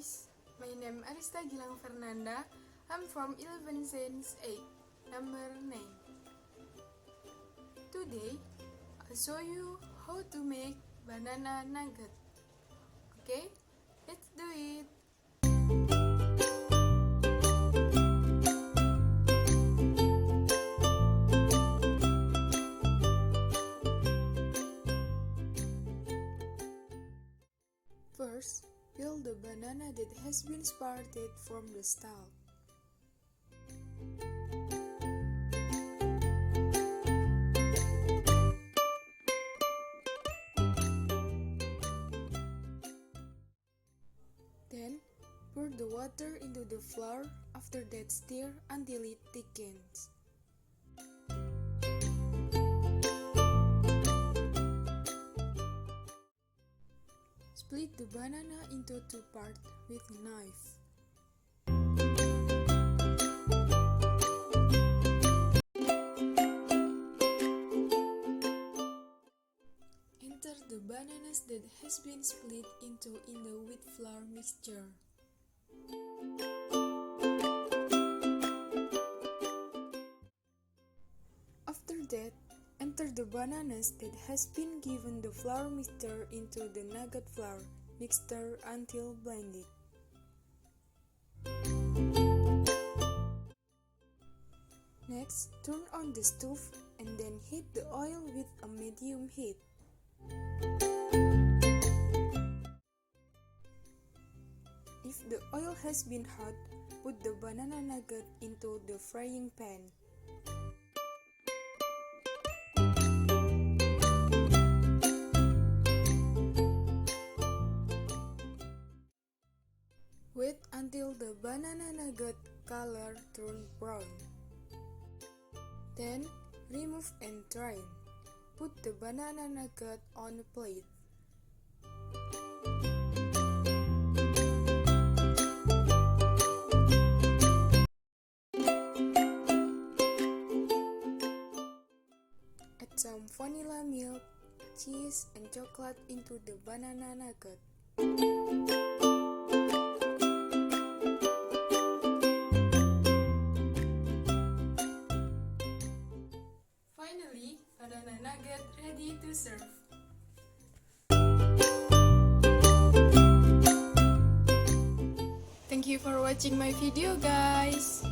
guys, my name Arista Gilang Fernanda. I'm from 11 Sense 8, number 9. Today, I'll show you how to make banana nugget. Okay, let's do it. First, peel the banana that has been sprouted from the stalk. Then, pour the water into the flour. After that, stir until it thickens. Split the banana into two parts with a knife. Enter the bananas that has been split into in the wheat flour mixture. After that, enter the bananas that has been given the flour mixture into the nugget flour mixture until blended. Next, turn on the stove and then heat the oil with a medium heat. If the oil has been hot, put the banana nugget into the frying pan. Wait until the banana nugget color turns brown. Then, remove and drain. Put the banana nugget on a plate. Add some vanilla milk, cheese, and chocolate into the banana nugget. Finally, banana nugget ready to serve. Thank you for watching my video, guys.